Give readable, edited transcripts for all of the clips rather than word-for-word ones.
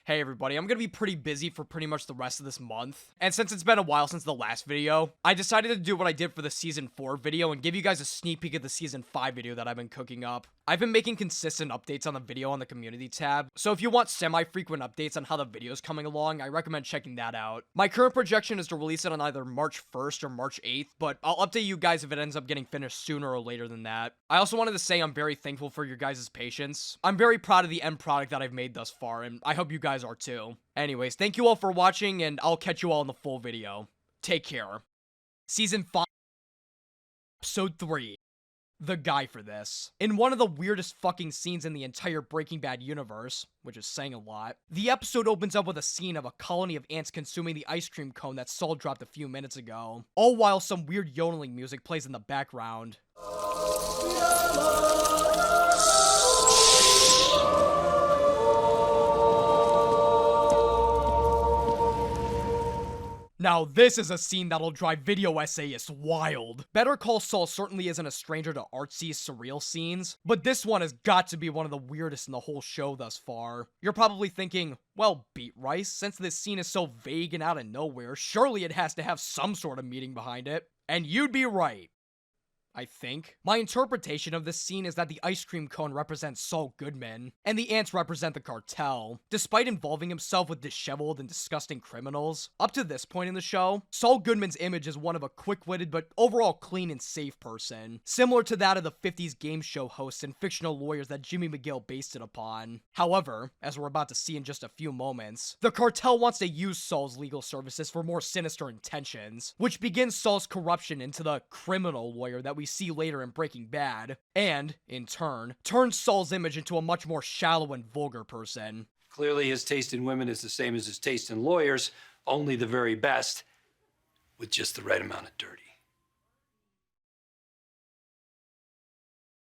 Hey everybody, I'm gonna be pretty busy for pretty much the rest of this month, and since it's been a while since the last video, I decided to do what I did for the Season 4 video and give you guys a sneak peek of the Season 5 video that I've been cooking up. I've been making consistent updates on the video on the community tab, so if you want semi-frequent updates on how the video's coming along, I recommend checking that out. My current projection is to release it on either March 1st or March 8th, but I'll update you guys if it ends up getting finished sooner or later than that. I also wanted to say I'm very thankful for your guys' patience. I'm very proud of the end product that I've made thus far, and I hope you guys are too. Anyways, thank you all for watching, and I'll catch you all in the full video. Take care. Season 5, Episode 3. The guy for this. In one of the weirdest fucking scenes in the entire Breaking Bad universe, which is saying a lot, the episode opens up with a scene of a colony of ants consuming the ice cream cone that Saul dropped a few minutes ago, all while some weird yodeling music plays in the background. Now this is a scene that'll drive video essayists wild. Better Call Saul certainly isn't a stranger to artsy, surreal scenes, but this one has got to be one of the weirdest in the whole show thus far. You're probably thinking, well, Beatrice, since this scene is so vague and out of nowhere, surely it has to have some sort of meaning behind it. And you'd be right. I think. My interpretation of this scene is that the ice cream cone represents Saul Goodman, and the ants represent the cartel. Despite involving himself with disheveled and disgusting criminals, up to this point in the show, Saul Goodman's image is one of a quick-witted but overall clean and safe person, similar to that of the 50s game show hosts and fictional lawyers that Jimmy McGill based it upon. However, as we're about to see in just a few moments, the cartel wants to use Saul's legal services for more sinister intentions, which begins Saul's corruption into the criminal lawyer that we see later in Breaking Bad, and, in turn, turns Saul's image into a much more shallow and vulgar person. Clearly his taste in women is the same as his taste in lawyers, only the very best, with just the right amount of dirty.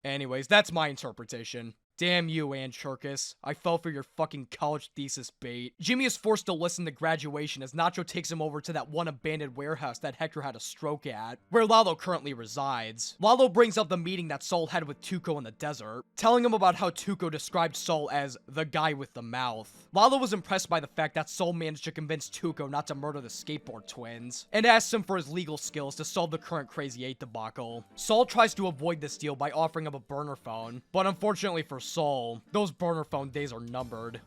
Anyways, that's my interpretation. Damn you, Ann Cherkis. I fell for your fucking college thesis bait. Jimmy is forced to listen to graduation as Nacho takes him over to that one abandoned warehouse that Hector had a stroke at, where Lalo currently resides. Lalo brings up the meeting that Saul had with Tuco in the desert, telling him about how Tuco described Saul as the guy with the mouth. Lalo was impressed by the fact that Saul managed to convince Tuco not to murder the skateboard twins, and asks him for his legal skills to solve the current Crazy 8 debacle. Saul tries to avoid this deal by offering him a burner phone, but unfortunately for Saul, those burner phone days are numbered.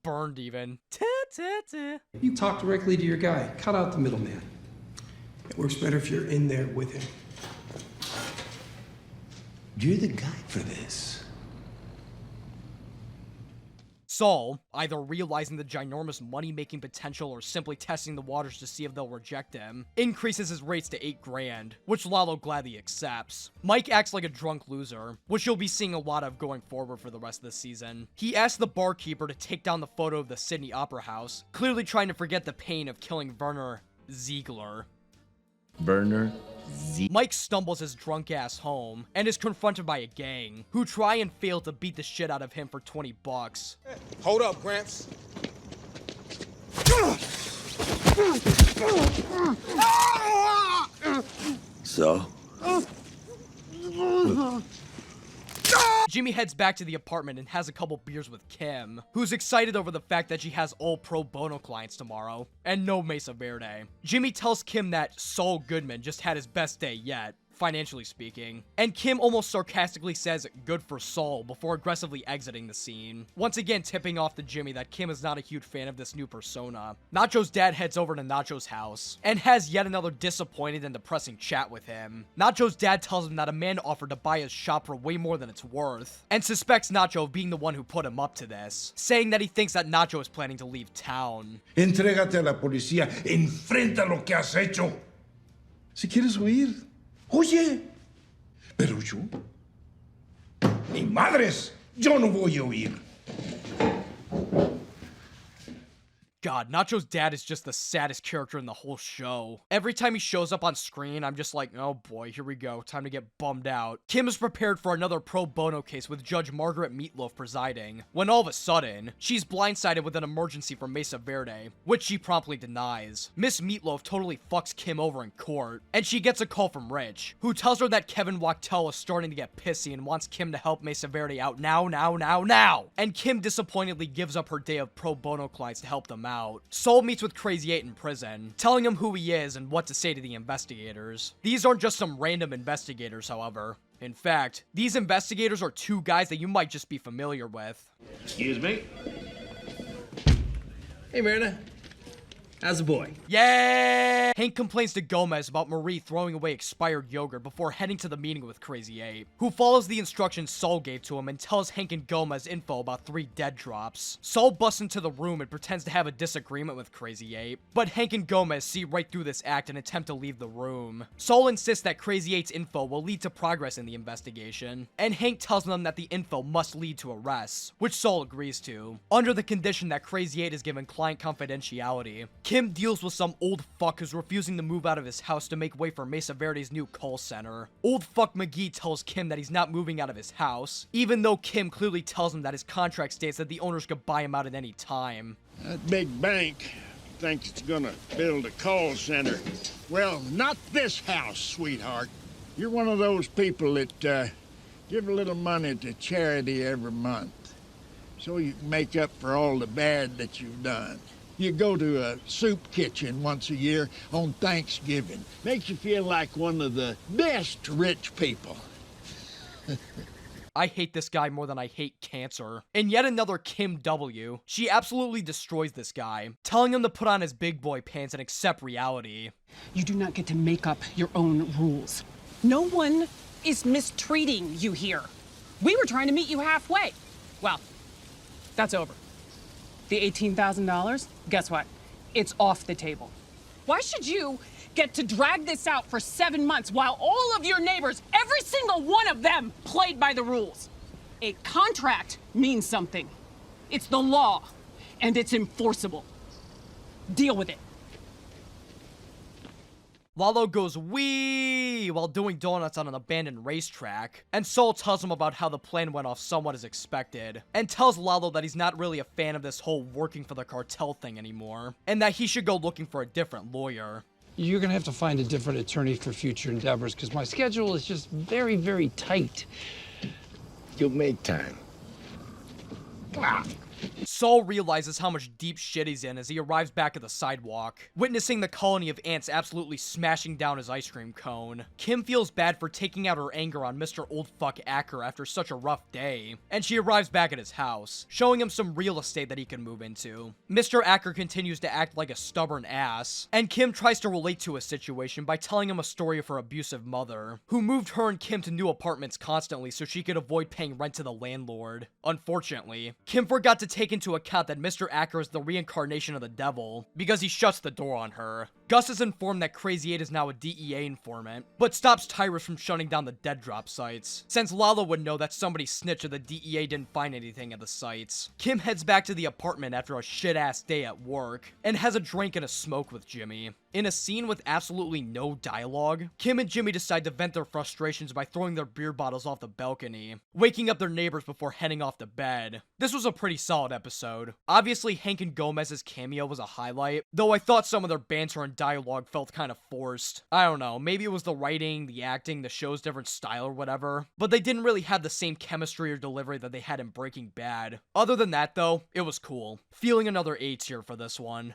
Burned even. You talk directly to your guy. Cut out the middleman. It works better if you're in there with him. You're the guy for this. Saul, either realizing the ginormous money-making potential or simply testing the waters to see if they'll reject him, increases his rates to $8 grand, which Lalo gladly accepts. Mike acts like a drunk loser, which you'll be seeing a lot of going forward for the rest of the season. He asks the barkeeper to take down the photo of the Sydney Opera House, clearly trying to forget the pain of killing Werner Ziegler. Mike stumbles his drunk ass home and is confronted by a gang who try and fail to beat the shit out of him for 20 bucks. Hold up, Gramps. So? Jimmy heads back to the apartment and has a couple beers with Kim, who's excited over the fact that she has all pro bono clients tomorrow, and no Mesa Verde. Jimmy tells Kim that Saul Goodman just had his best day yet, financially speaking, and Kim almost sarcastically says good for Saul before aggressively exiting the scene, once again tipping off to Jimmy that Kim is not a huge fan of this new persona. Nacho's dad heads over to Nacho's house and has yet another disappointed and depressing chat with him. Nacho's dad tells him that a man offered to buy his shop for way more than it's worth, and suspects Nacho of being the one who put him up to this, saying that he thinks that Nacho is planning to leave town. Entrégate a la policía, enfrenta lo que has hecho. Si quieres huir, oye, pero yo, ni madres, yo no voy a huir. God, Nacho's dad is just the saddest character in the whole show. Every time he shows up on screen, I'm just like, oh boy, here we go, time to get bummed out. Kim is prepared for another pro bono case with Judge Margaret Meatloaf presiding, when all of a sudden, she's blindsided with an emergency from Mesa Verde, which she promptly denies. Miss Meatloaf totally fucks Kim over in court, and she gets a call from Rich, who tells her that Kevin Wachtel is starting to get pissy and wants Kim to help Mesa Verde out now. And Kim disappointedly gives up her day of pro bono clients to help them out. Saul meets with Crazy 8 in prison, telling him who he is and what to say to the investigators. These aren't just some random investigators, however. In fact, these investigators are two guys that you might just be familiar with. Excuse me? Hey, Marina. How's the boy? Yeah! Hank complains to Gomez about Marie throwing away expired yogurt before heading to the meeting with Crazy 8, who follows the instructions Saul gave to him and tells Hank and Gomez info about 3 dead drops. Saul busts into the room and pretends to have a disagreement with Crazy 8, but Hank and Gomez see right through this act and attempt to leave the room. Saul insists that Crazy 8's info will lead to progress in the investigation, and Hank tells them that the info must lead to arrests, which Saul agrees to, under the condition that Crazy 8 is given client confidentiality. Kim deals with some old fuck who's refusing to move out of his house to make way for Mesa Verde's new call center. Old fuck McGee tells Kim that he's not moving out of his house, even though Kim clearly tells him that his contract states that the owners could buy him out at any time. That big bank thinks it's gonna build a call center. Well, not this house, sweetheart. You're one of those people that give a little money to charity every month, so you can make up for all the bad that you've done. You go to a soup kitchen once a year on Thanksgiving. Makes you feel like one of the best rich people. I hate this guy more than I hate cancer. In yet another Kim W, she absolutely destroys this guy, telling him to put on his big boy pants and accept reality. You do not get to make up your own rules. No one is mistreating you here. We were trying to meet you halfway. Well, that's over. The $18,000, guess what? It's off the table. Why should you get to drag this out for 7 months while all of your neighbors, every single one of them, played by the rules? A contract means something. It's the law, and it's enforceable. Deal with it. Lalo goes wee while doing donuts on an abandoned racetrack, and Saul tells him about how the plan went off somewhat as expected, and tells Lalo that he's not really a fan of this whole working for the cartel thing anymore, and that he should go looking for a different lawyer. You're gonna have to find a different attorney for future endeavors, because my schedule is just very, very tight. You'll make time. Saul realizes how much deep shit he's in as he arrives back at the sidewalk, witnessing the colony of ants absolutely smashing down his ice cream cone. Kim feels bad for taking out her anger on Mr. Old Fuck Acker after such a rough day, and she arrives back at his house, showing him some real estate that he can move into. Mr. Acker continues to act like a stubborn ass, and Kim tries to relate to his situation by telling him a story of her abusive mother, who moved her and Kim to new apartments constantly so she could avoid paying rent to the landlord. Unfortunately, Kim forgot to take into account that Mr. Acker is the reincarnation of the devil, because he shuts the door on her. Gus is informed that Crazy 8 is now a DEA informant, but stops Tyrus from shutting down the dead drop sites, since Lala would know that somebody snitched or the DEA didn't find anything at the sites. Kim heads back to the apartment after a shit-ass day at work, and has a drink and a smoke with Jimmy. In a scene with absolutely no dialogue, Kim and Jimmy decide to vent their frustrations by throwing their beer bottles off the balcony, waking up their neighbors before heading off to bed. This was a pretty solid episode. Obviously, Hank and Gomez's cameo was a highlight, though I thought some of their banter and dialogue felt kind of forced. I don't know, maybe it was the writing, the acting, the show's different style or whatever, but they didn't really have the same chemistry or delivery that they had in Breaking Bad. Other than that though, it was cool. Feeling another A tier for this one.